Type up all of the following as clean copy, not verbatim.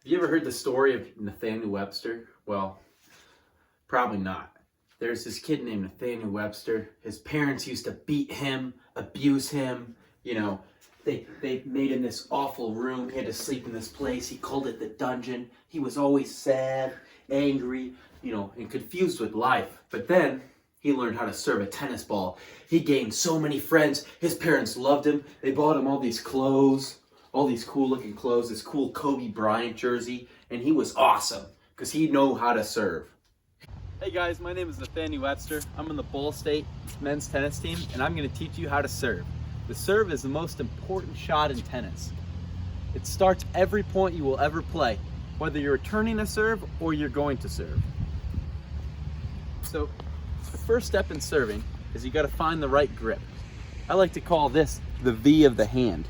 Have you ever heard the story of Nathaniel Webster? Well, probably not. There's this kid named Nathaniel Webster. His parents used to beat him, abuse him. They made him this awful room. He had to sleep in this place. He called it the dungeon. He was always sad, angry, and confused with life. But then he learned how to serve a tennis ball. He gained so many friends. His parents loved him. They bought him all these clothes, all these cool looking clothes, this cool Kobe Bryant jersey, and he was awesome because he knew how to serve. Hey guys, my name is Nathaniel Webster. I'm on the Ball State men's tennis team, and I'm going to teach you how to serve. The serve is the most important shot in tennis. It starts every point you will ever play, whether you're returning a serve or you're going to serve. So the first step in serving is you got to find the right grip. I like to call this the V of the hand,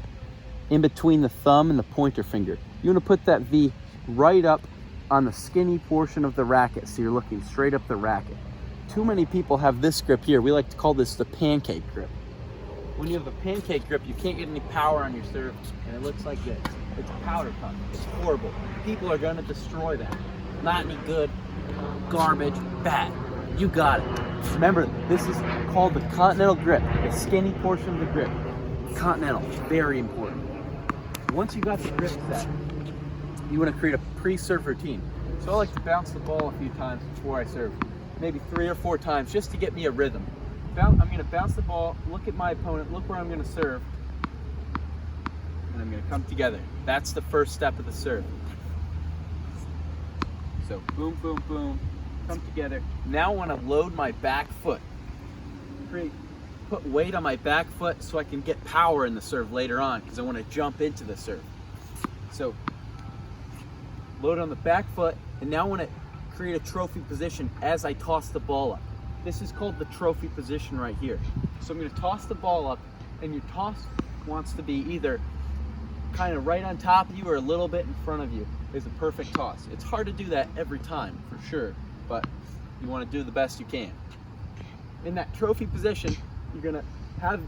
in between the thumb and the pointer finger. You want to put that V right up on the skinny portion of the racket, so you're looking straight up the racket. Too many people have this grip here. We like to call this the pancake grip. When you have a pancake grip, you can't get any power on your serve, and it looks like this. It's powder puff. It's horrible. People are gonna destroy that. Not any good, garbage, bad. You got it. Remember, this is called the continental grip, the skinny portion of the grip. Continental, very important. Once you got the grip set, you want to create a pre-serve routine. So I like to bounce the ball a few times before I serve, maybe 3 or 4 times, just to get me a rhythm. I'm going to bounce the ball, look at my opponent, look where I'm going to serve, and I'm going to come together. That's the first step of the serve. So boom, boom, boom, come together. Now I want to load my back foot. Put weight on my back foot so I can get power in the serve later on, because I want to jump into the serve. So load on the back foot, and now I want to create a trophy position as I toss the ball up. This is called the trophy position right here. So I'm going to toss the ball up, and your toss wants to be either kind of right on top of you or a little bit in front of you is a perfect toss. It's hard to do that every time, for sure, but you want to do the best you can. In that trophy position, you're going to have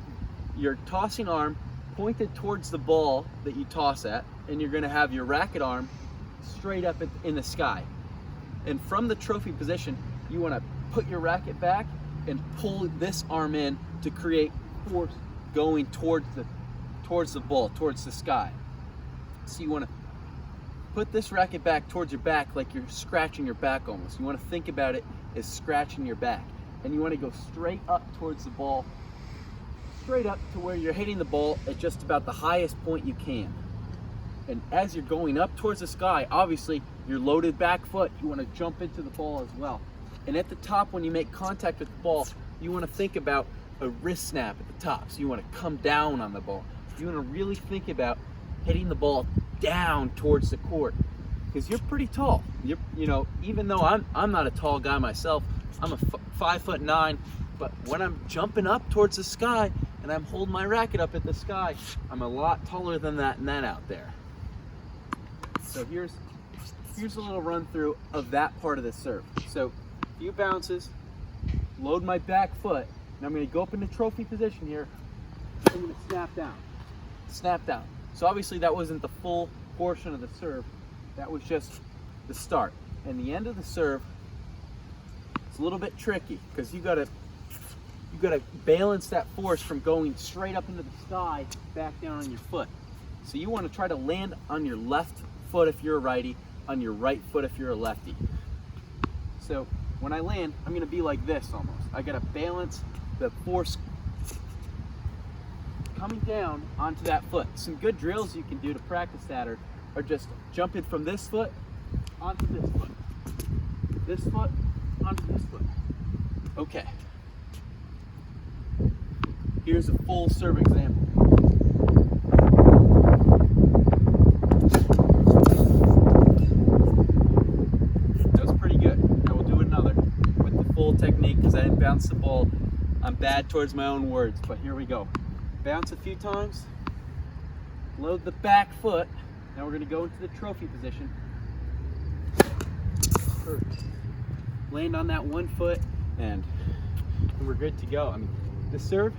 your tossing arm pointed towards the ball that you toss at, and you're going to have your racket arm straight up in the sky. And from the trophy position, you want to put your racket back and pull this arm in to create force going towards the ball, towards the sky. So you want to put this racket back towards your back like you're scratching your back almost. You want to think about it as scratching your back. And you want to go straight up towards the ball, straight up to where you're hitting the ball at just about the highest point you can. And as you're going up towards the sky, obviously your loaded back foot, you want to jump into the ball as well. And at the top, when you make contact with the ball, you want to think about a wrist snap at the top. So you want to come down on the ball. You want to really think about hitting the ball down towards the court, because you're pretty tall. Even though I'm not a tall guy myself, I'm a 5'9", but when I'm jumping up towards the sky and I'm holding my racket up at the sky, I'm a lot taller than that net out there. So here's a little run through of that part of the serve. So a few bounces, load my back foot, and I'm going to go up into trophy position here. I'm going to snap down. Snap down. So obviously that wasn't the full portion of the serve. That was just the start. And the end of the serve, it's a little bit tricky because you gotta balance that force from going straight up into the sky back down on your foot. So you want to try to land on your left foot if you're a righty, on your right foot if you're a lefty. So when I land, I'm going to be like this almost. I got to balance the force coming down onto that foot. Some good drills you can do to practice that are just jumping from this foot onto this foot. This foot onto this foot. Okay. Here's a full serve example. That was pretty good. I will do another with the full technique because I didn't bounce the ball. I'm bad towards my own words, but here we go. Bounce a few times, load the back foot. Now we're going to go into the trophy position. Perfect. Land on that one foot and we're good to go. I mean, the serve,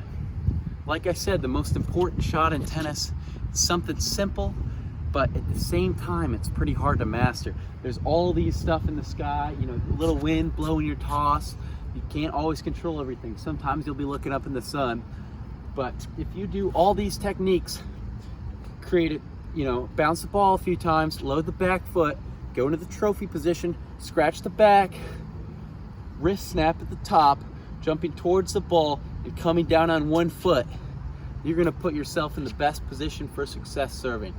like I said, the most important shot in tennis. It's something simple but at the same time, it's pretty hard to master. There's all these stuff in the sky, you know, a little wind blowing your toss. You can't always control everything. Sometimes you'll be looking up in the sun, but if you do all these techniques, create it, you know, bounce the ball a few times, load the back foot, go into the trophy position, scratch the back, wrist snap at the top, jumping towards the ball and coming down on one foot, you're gonna put yourself in the best position for success serving.